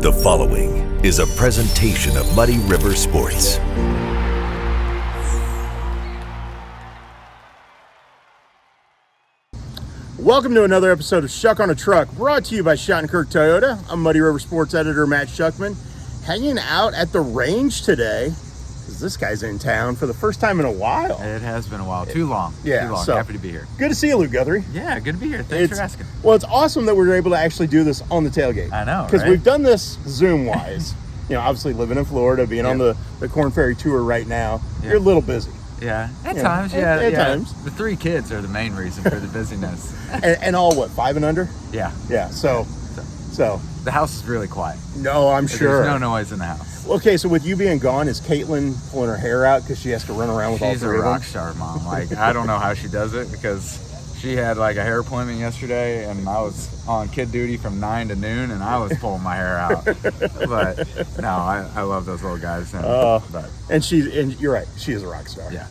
The following is a presentation of Muddy River Sports. Welcome to another episode of Schuck on a Truck, brought to you by Shottenkirk Toyota. I'm Muddy River Sports editor Matt Schuckman, hanging out at the range today because this guy's in town for the first time in a while. It has been a while. Too long. Yeah, Too long. so Happy to be here. Good to see you, Luke Guthrie. Yeah, good to be here. Thanks for asking. Well, it's awesome that we're able to actually do this on the tailgate. I know, because right? we've done this Zoom-wise. Obviously living in Florida, being on the Korn Ferry Tour right now, you're a little busy. Yeah, at times, yeah. At times. The 3 kids are the main reason for the busyness. and all, what, 5 and under? Yeah. Yeah, so. The house is really quiet. No, I'm sure. There's no noise in the house. Okay, so with you being gone, is Caitlin pulling her hair out because she has to run around with all 3 of them? She's a rock star mom. Like, I don't know how she does it because she had like a hair appointment yesterday and I was on kid duty from 9 to noon and I was pulling my hair out. But no, I love those little guys. And you're right, she is a rock star. Yeah.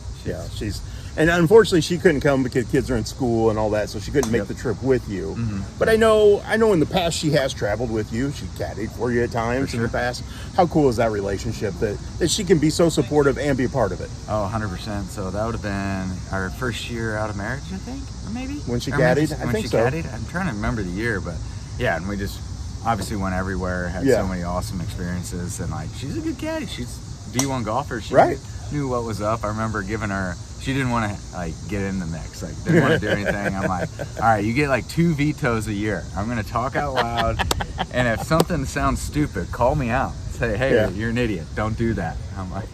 And unfortunately she couldn't come because kids are in school and all that, so she couldn't make the trip with you. Mm-hmm. But I know in the past she has traveled with you. She caddied for you at times in the past. How cool is that relationship that she can be so supportive and be a part of it? Oh, 100%. So that would have been our first year out of marriage, I think, or maybe? When she caddied? I think so. Caddied? I'm trying to remember the year, but yeah, and we just obviously went everywhere, had so many awesome experiences, and like, she's a good caddy. She's D1 golfer. She knew what was up. I remember giving her, she didn't want to like get in the mix, like didn't want to do anything. I'm like, all right, you get like 2 vetoes a year. I'm going to talk out loud, and if something sounds stupid, call me out. Say, hey, you're an idiot. Don't do that. I'm like,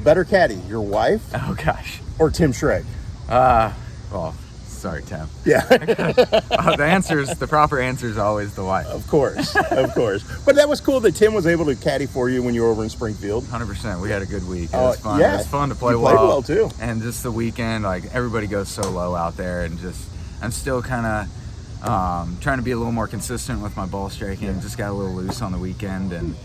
better caddy, your wife? Oh gosh. Or Tim Schraeg? Well, sorry, Tim. Yeah. The proper answer is always the wife. Of course. But that was cool that Tim was able to caddy for you when you were over in Springfield. 100%. We had a good week. It was fun. Yeah. It was fun to play you well. Played well too. And just the weekend, like everybody goes so low out there, and just I'm still kind of trying to be a little more consistent with my ball striking. Just got a little loose on the weekend, and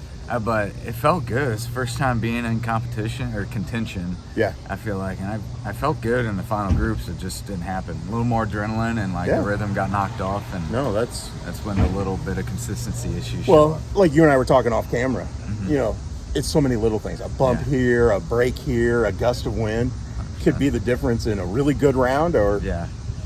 but it felt good. It's the first time being in competition or contention. Yeah. I feel like, and I felt good in the final groups. It just didn't happen. A little more adrenaline and like the rhythm got knocked off, and that's when a little bit of consistency issues. Show up. Like you and I were talking off camera. Mm-hmm. It's so many little things. A bump here, a break here, a gust of wind 100%. Could be the difference in a really good round or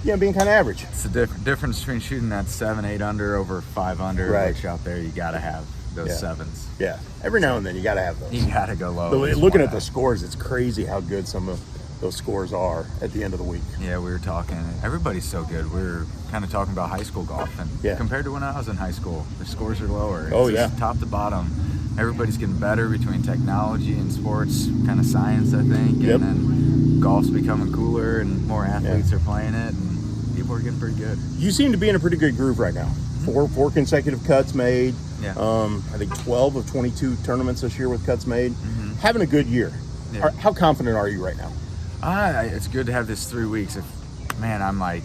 being kind of average. It's the difference between shooting that 7-8 under over 5 under, which out there you got to have those sevens. Yeah, every now and then you got to have those. You got to go low. Looking at the scores, it's crazy how good some of those scores are at the end of the week. Yeah, we were talking. Everybody's so good. We were kind of talking about high school golf, and compared to when I was in high school, the scores are lower. It's top to bottom. Everybody's getting better between technology and sports, kind of science, I think. And then golf's becoming cooler, and more athletes are playing it, and people are getting pretty good. You seem to be in a pretty good groove right now. Four consecutive cuts made. Yeah. I think 12 of 22 tournaments this year with cuts made. Mm-hmm. Having a good year. Yeah. How confident are you right now? It's good to have this 3 weeks. I'm like,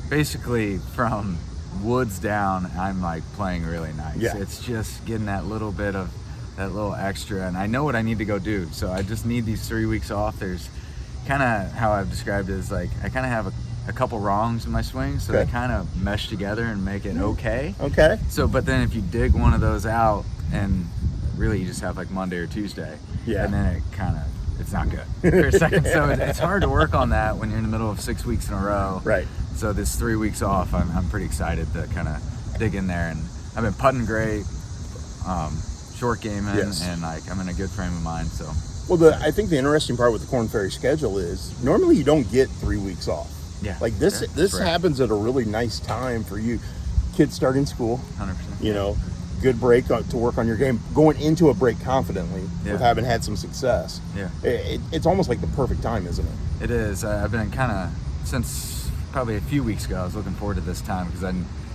basically from woods down, I'm like playing really nice. Yeah. It's just getting that little bit of that little extra, and I know what I need to go do. So I just need these 3 weeks off. There's kind of how I've described it is like I kind of have a couple wrongs in my swing, so they kind of mesh together and make it okay. So, but then if you dig one of those out, and really you just have like Monday or Tuesday, and then it's not good for a second. So it's hard to work on that when you're in the middle of 6 weeks in a row. Right. So this 3 weeks off, I'm pretty excited to kind of dig in there, and I've been putting great, short gaming, and like I'm in a good frame of mind. So. Well, I think the interesting part with the Korn Ferry schedule is normally you don't get 3 weeks off. Yeah, like this happens at a really nice time for you. Kids starting school, 100%. Good break to work on your game, going into a break confidently with having had some success. Yeah, it's almost like the perfect time, isn't it? It is. I've been kind of since probably a few weeks ago. I was looking forward to this time because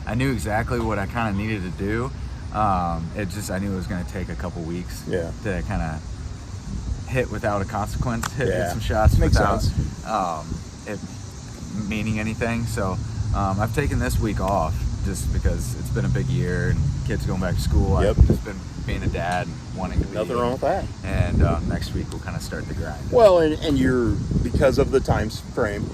I knew exactly what I kind of needed to do. I knew it was going to take a couple weeks to kind of hit without a consequence, hit some shots without it meaning anything. So I've taken this week off just because it's been a big year and kids going back to school. I've just been being a dad and wanting to be. Nothing wrong with that. And next week we'll kind of start the grind. Well, and you're, because of the time frame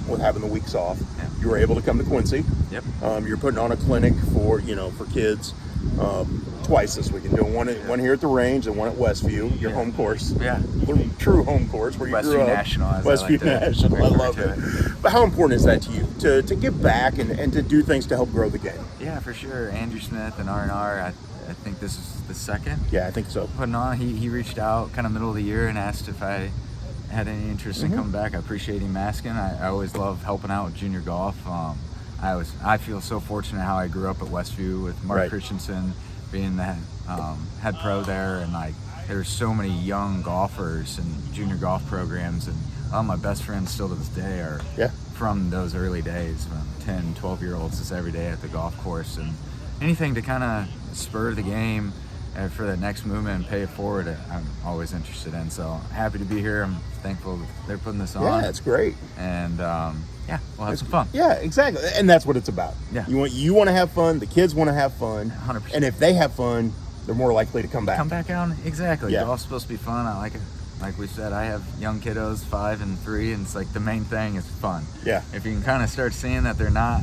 with having the weeks off, you were able to come to Quincy. Yep. You're putting on a clinic for kids. twice this weekend. Doing one here at the range and one at Westview, your home course. Yeah. The true home course where you grew up. Westview National. I love it. But how important is that to you to give back and to do things to help grow the game? Yeah, for sure. Andrew Smith and R&R, I think this is the second. Yeah, I think so. Putting on, he reached out kind of middle of the year and asked if I had any interest in coming back. I appreciate him asking. I always love helping out with junior golf. I feel so fortunate how I grew up at Westview with Mark Christensen being the head pro there, and like there's so many young golfers and junior golf programs, and all my best friends still to this day are from those early days when 10, 12-year-olds is every day at the golf course, and anything to kind of spur the game for that next movement and pay it forward, I'm always interested in. So happy to be here. I'm thankful they're putting this on. Yeah, that's great. And we'll have some fun. Yeah, exactly. And that's what it's about. Yeah. You want to have fun. The kids want to have fun. 100%. And if they have fun, they're more likely to come back. Come back out. Exactly. Yeah. Golf's supposed to be fun. I like it. Like we said, I have young kiddos, 5 and 3, and it's like the main thing is fun. Yeah. If you can kind of start seeing that they're not,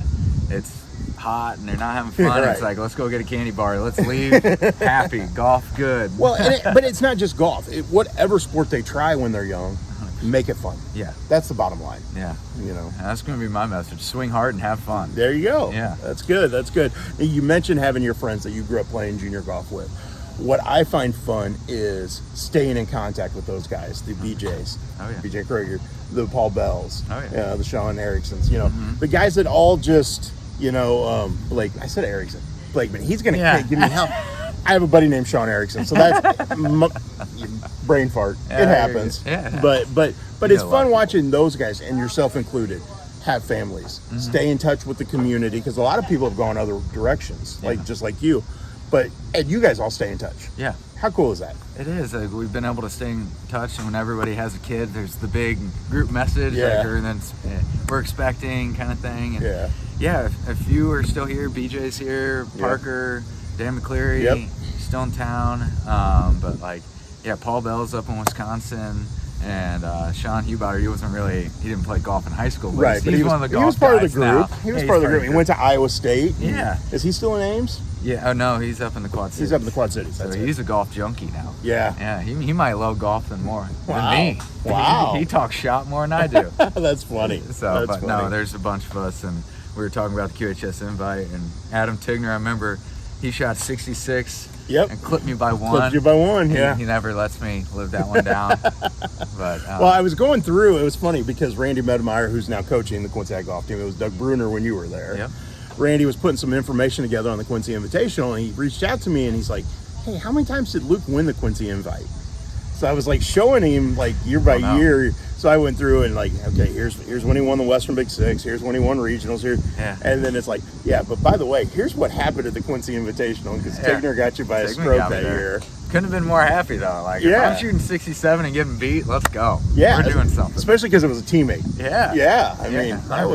it's hot and they're not having fun, It's like, let's go get a candy bar. Let's leave happy. Golf good. Well, but it's not just golf. Whatever sport they try when they're young, 100%. Make it fun. Yeah. That's the bottom line. Yeah. And that's going to be my message. Swing hard and have fun. There you go. Yeah. That's good. That's good. You mentioned having your friends that you grew up playing junior golf with. What I find fun is staying in contact with those guys, the BJs, BJ Kroger, the Paul Bells, the Sean Ericksons, the guys that all just, Blake, I said Erickson, Blakeman, he's going to give me hell. I have a buddy named Sean Erickson, so that's brain fart. It happens. Yeah. But it's fun watching those guys, and yourself included, have families, stay in touch with the community, because a lot of people have gone other directions, just like you. And you guys all stay in touch. Yeah. How cool is that? It is. We've been able to stay in touch, and when everybody has a kid, there's the big group message, we're expecting kind of thing. And a few are still here. BJ's here, Parker, Dan McCleary, still in town. Paul Bell's up in Wisconsin. And Sean Hubauer, he didn't play golf in high school, but he's one of the golf guys. He was part of the group. Now. He was part of the group. He went to Iowa State. Yeah. Is he still in Ames? Yeah. Oh, no, he's up in the Quad Cities. He's up in the Quad Cities. So he's a golf junkie now. Yeah. Yeah, he might love golf than me. Wow. He talks shot more than I do. That's funny. No, there's a bunch of us, and we were talking about the QHS invite, and Adam Tigner, I remember he shot 66 and clipped me by one. Clipped you by one, He never lets me live that one down. Well, I was going through, it was funny because Randy Medemeyer, who's now coaching the Quincy golf team, it was Doug Bruner when you were there. Yep. Randy was putting some information together on the Quincy Invitational, and he reached out to me and he's like, hey, how many times did Luke win the Quincy Invite? So I was like showing him like year by year. So I went through and like, okay, here's when he won the Western Big Six. Here's when he won regionals here. Yeah. And then it's like, but by the way, here's what happened at the Quincy Invitational because Tigner got you by a stroke that year. Couldn't have been more happy though. Like if I'm shooting 67 and getting beat, let's go. Yeah. We're doing something. Especially because it was a teammate. Yeah. Yeah. I mean, that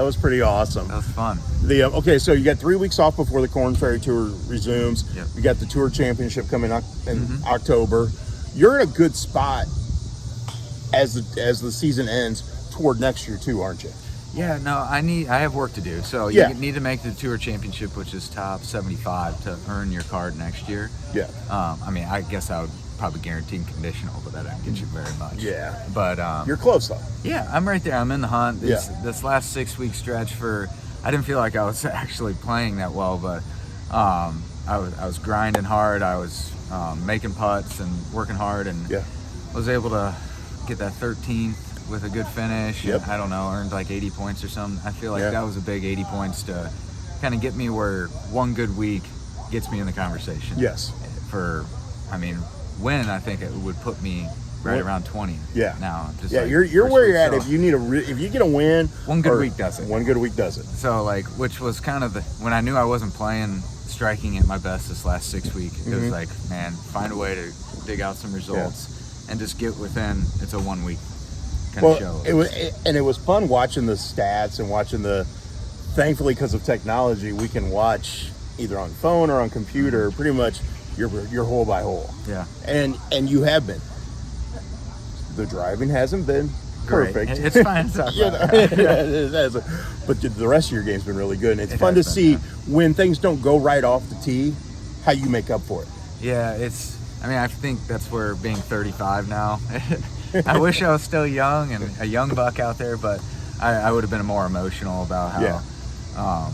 was pretty awesome. That was fun. Okay, so you got 3 weeks off before the Korn Ferry Tour resumes. Yep. You got the Tour Championship coming up in October. You're in a good spot as the season ends toward next year too, aren't you? Yeah, no, I have work to do. So you need to make the Tour Championship, which is top 75, to earn your card next year. Yeah. I guess I would probably guarantee conditional, but that doesn't get you very much. Yeah. But you're close though. Yeah, I'm right there. I'm in the hunt. This last 6-week stretch I didn't feel like I was actually playing that well, but I was grinding hard. I was making putts and working hard, and was able to get that 13th with a good finish. Yep. I don't know, earned like 80 points or something. I feel like that was a big 80 points to kind of get me where one good week gets me in the conversation. Yes. Win, I think it would put me right around 20. Yeah. Now, just you're where you're at. If you get a win, one good week does it. One good week does it. So which was kind of when I knew I wasn't playing, striking at my best this last 6 week. It was like, man, find a way to dig out some results and just get within. It's a 1 week kind of show. It was fun watching the stats and watching thankfully because of technology, we can watch either on phone or on computer pretty much your hole by hole. Yeah. And you have been. The driving hasn't been perfect. Great. It's fine. But the rest of your game's been really good. And it's fun to see when things don't go right off the tee, how you make up for it. Yeah, I think that's where being 35 now. I wish I was still young and a young buck out there, but I would have been more emotional about how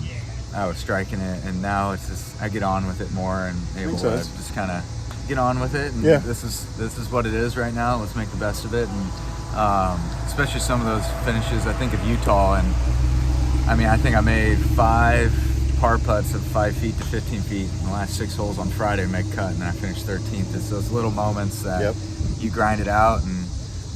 I was striking it, and now it's just I get on with it more and able to just kind of get on with it. And this is what it is right now. Let's make the best of it, and especially some of those finishes. I think of Utah, and I think I made 5 par putts of 5 feet to 15 feet in the last 6 holes on Friday to make cut, and then I finished 13th. It's those little moments that you grind it out and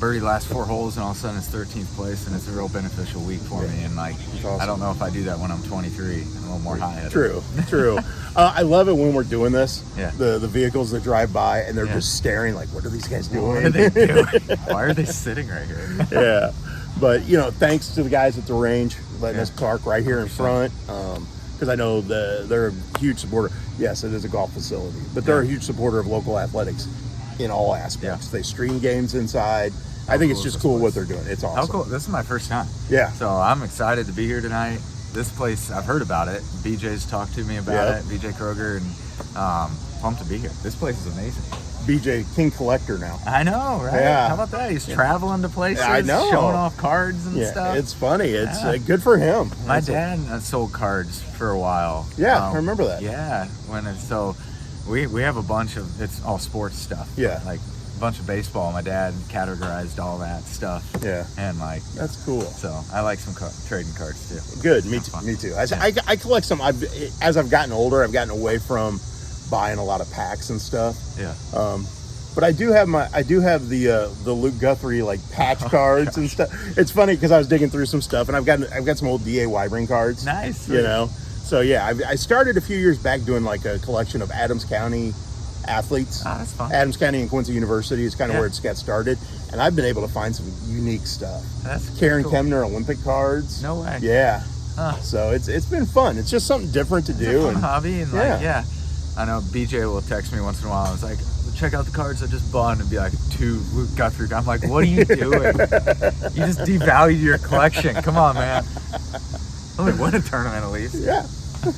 birdie the last 4 holes, and all of a sudden it's 13th place, and it's a real beneficial week for me. And awesome. I don't know if I do that when I'm 23. I'm a little more high-headed. True. I love it when we're doing this. Yeah. The vehicles that drive by and they're just staring like, what are these guys doing? What are they doing? Why are they sitting right here? Yeah. But thanks to the guys at the range letting us park right here in front. Because I know they're a huge supporter. Yes, it is a golf facility, but they're a huge supporter of local athletics in all aspects. They stream games inside. I think it's just cool what they're doing. It's awesome. How cool. This is my first time. Yeah. So I'm excited to be here tonight. This place, I've heard about it. BJ's talked to me about it, BJ Kroger, and pumped to be here. This place is amazing. BJ, King Collector now. I know, right? Yeah. How about that? He's traveling to places, I know. showing off cards and stuff. It's funny. It's good for him. My dad sold cards for a while. Yeah, I remember that. Yeah, we have a bunch of, it's all sports stuff. Yeah. Like a bunch of baseball. My dad categorized all that stuff. Yeah. And that's cool. So I like some trading cards too. Good. Me too. I collect some. As I've gotten older, I've gotten away from buying a lot of packs and stuff. Yeah. But I do have the Luke Guthrie patch cards and stuff. It's funny because I was digging through some stuff and I've got some old D.A. Wybring cards. Nice. So yeah, I started a few years back doing a collection of Adams County athletes. Oh, that's fun. Adams County and Quincy University is kind of where it's got started, and I've been able to find some unique stuff. That's Karen cool. Kemner Olympic cards. No way. Yeah. Huh. So it's been fun. It's just something different to do. It's a fun hobby, and I know BJ will text me once in a while. It's like, check out the cards I just bought, and be like, to Luke Guthrie. I'm like, what are you doing? You just devalued your collection. Come on, man. Only won a tournament at least. Yeah,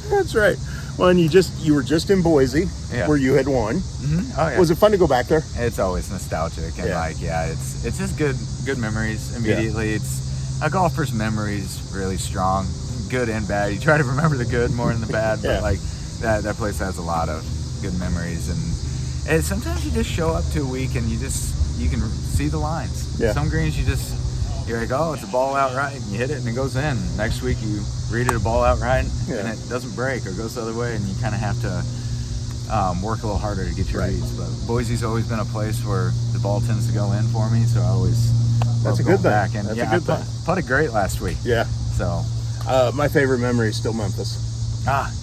that's right. Well, and you were just in Boise, where you had won. Mm-hmm. Oh yeah. Was it fun to go back there? It's always nostalgic, and it's just good memories immediately. It's a golfer's memory is really strong, good and bad. You try to remember the good more than the bad, but that place has a lot of good memories, and sometimes you just show up to a week and you can see the lines. Yeah. Some greens you're like, oh, it's a ball out right, and you hit it and it goes in. Next week you read it a ball out right and it doesn't break or goes the other way, and you kind of have to work a little harder to get your reads. But Boise's always been a place where the ball tends to go in for me, so I always That's a good thing. Back. And That's a good thing. Putted great last week. Yeah. So my favorite memory is still Memphis.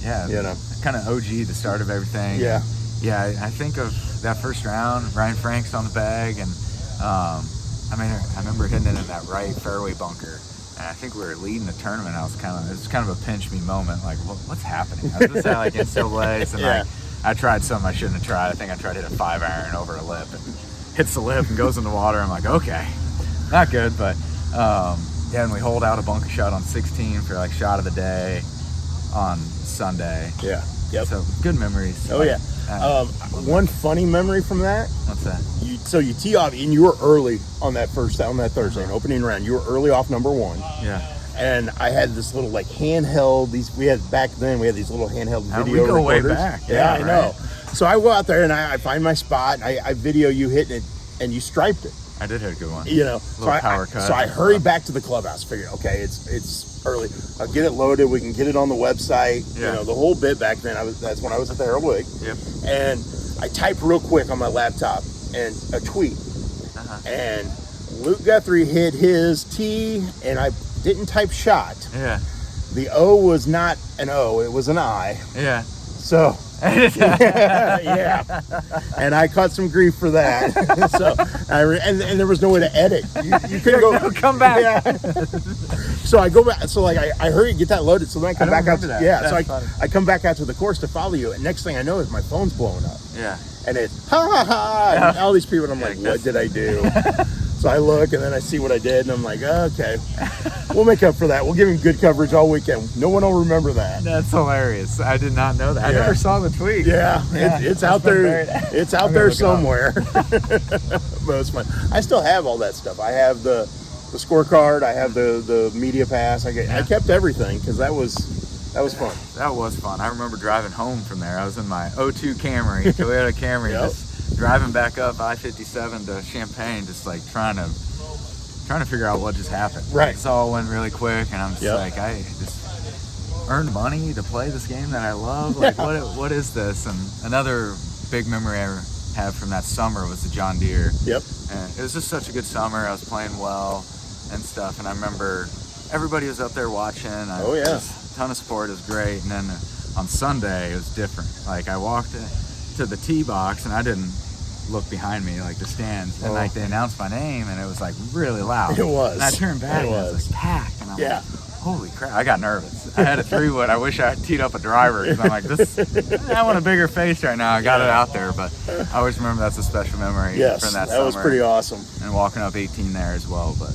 Yeah. Kind of OG, the start of everything. Yeah. Yeah, I think of that first round, Ryan Frank's on the bag, and I remember hitting it in that right fairway bunker, and I think we were leading the tournament. It was kind of a pinch me moment, like, what's happening? I was just like in still place, and I tried something I shouldn't have tried. I think I tried to hit a 5-iron over a lip, and hits the lip and goes in the water. I'm like, okay, not good, but and we hold out a bunker shot on 16 for shot of the day on Sunday. Yeah. Yep. So good memories. Oh yeah. One funny memory from that. What's that? You tee off, and you were early on that Thursday, an opening round. You were early off number 1. Yeah. And I had this little handheld. We had these little handheld video we go recorders. way back. Yeah, I know. So I go out there and I find my spot, and I video you hitting it, and you striped it. I did hit a good one. Power cut. So I hurry back to the clubhouse. Figure, okay, it's early. I'll get it loaded. We can get it on the website. Yeah. The whole bit back then. That's when I was at the Harold Wig. Yep. And I type real quick on my laptop and a tweet. And Luke Guthrie hit his tee, and I didn't type shot. Yeah. The O was not an O; it was an I. Yeah. So. Yeah. And I caught some grief for that. And there was no way to edit. You couldn't go. No, come back. Yeah. So I go back. So I hurry and get that loaded. So then I come back out. I come back out to the course to follow you. And next thing I know is my phone's blowing up. Yeah. And it's ha ha ha. And all these people. And I'm like, what did I do? So I look, and then I see what I did, and I'm like, okay, we'll make up for that. We'll give him good coverage all weekend. No one will remember that. That's hilarious. I did not know that. I never saw the tweet. Yeah, it's out there. It's out there somewhere. But it's fun. I still have all that stuff. I have the scorecard. I have the media pass. I kept everything because that was fun. That was fun. I remember driving home from there. I was in my 02 Camry, Toyota Camry, just driving back up I-57 to Champaign, just like trying to figure out what just happened. Right. This all went really quick, and I'm just like, I just earned money to play this game that I love. Like, what is this? And another big memory I have from that summer was the John Deere. Yep. And it was just such a good summer. I was playing well and stuff, and I remember everybody was up there watching. A ton of support. It was great. And then on Sunday, it was different. Like, I walked to the tee box, and I didn't look behind me, like the stands, and like they announced my name, and it was like really loud. It was. And I turned back, and it was like packed, and I'm like, holy crap! I got nervous. I had a 3-wood. I wish I had teed up a driver, because I'm like, I want a bigger face right now. I got it out there, but I always remember that's a special memory from that summer. That was pretty awesome. And walking up 18 there as well. But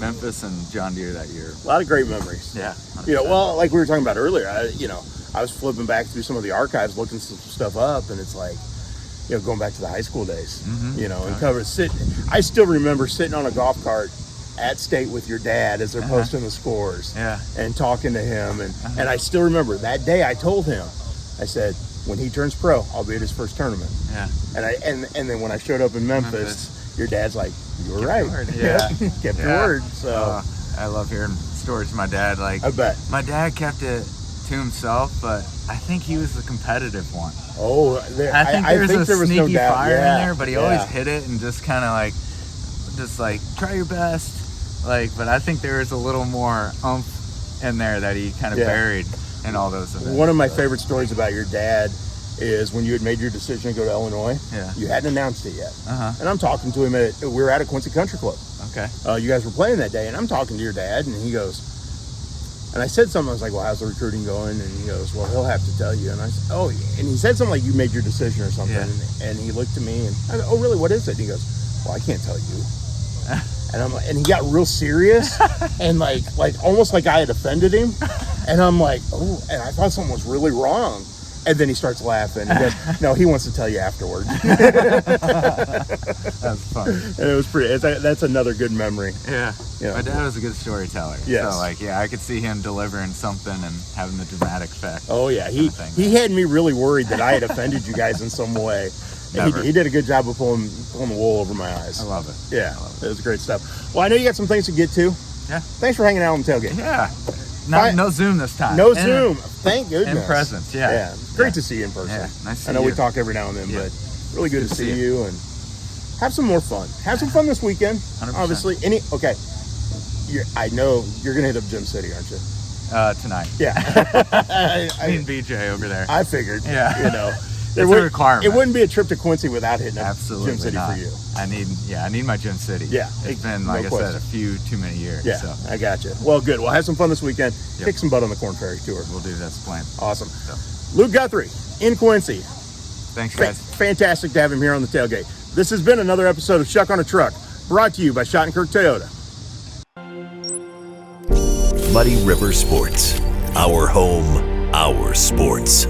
Memphis and John Deere that year. A lot of great memories. Yeah. 100%. Well, like we were talking about earlier, I was flipping back through some of the archives, looking some stuff up, and it's like, going back to the high school days, and I still remember sitting on a golf cart at State with your dad as they're posting the scores and talking to him. And I still remember that day I told him, I said, when he turns pro, I'll be at his first tournament. Yeah. And then when I showed up in Memphis, your dad's like, you were right. Kept your word. So I love hearing stories from my dad. Like, I bet. My dad kept it to himself, but I think he was the competitive one. Oh, I think there was sneaky no fire in there, but he always hit it and just kind of like try your best. But I think there was a little more oomph in there that he kind of buried in all those events. One of my favorite stories about your dad is when you had made your decision to go to Illinois. Yeah. You hadn't announced it yet. And I'm talking to him we were at a Quincy Country Club. Okay. You guys were playing that day, and I'm talking to your dad, and he goes, and I said something, I was like, well, how's the recruiting going? And he goes, well, he'll have to tell you. And I said, oh, and he said something like, you made your decision or something. Yeah. And he looked at me, and I said, oh, really, what is it? And he goes, well, I can't tell you. And he got real serious, and like almost like I had offended him. And I'm like, oh, and I thought something was really wrong. And then he starts laughing. He goes, no, he wants to tell you afterwards. That's funny. And it was that's another good memory. Yeah. My dad was a good storyteller. Yes. So I could see him delivering something and having the dramatic effect. Oh yeah. He had me really worried that I had offended you guys in some way. He did a good job of pulling the wool over my eyes. I love it. Yeah. It was great stuff. Well, I know you got some things to get to. Yeah. Thanks for hanging out on the tailgate. Yeah. No Zoom this time. No Zoom. Thank goodness. In presence, yeah. Great to see you in person. Yeah, nice to see I know you. we talk every now and then, but really good to see you, and have some more fun. Have some fun this weekend. 100%. Obviously. I know you're going to hit up Gym City, aren't you? Tonight. Yeah. Me and BJ over there. I figured. Yeah. It's a requirement. It wouldn't be a trip to Quincy without hitting up Gym City not. for you. I need my Gym City. Yeah. It's been, like I said, a few too many years. Yeah, so. I got you. Well, good. Well, have some fun this weekend. Kick some butt on the Korn Ferry Tour. We'll do. That's the plan. Awesome. So. Luke Guthrie in Quincy. Thanks, guys. Fantastic to have him here on the tailgate. This has been another episode of Schuck on a Truck, brought to you by Shottenkirk Toyota. Muddy River Sports. Our home, our sports.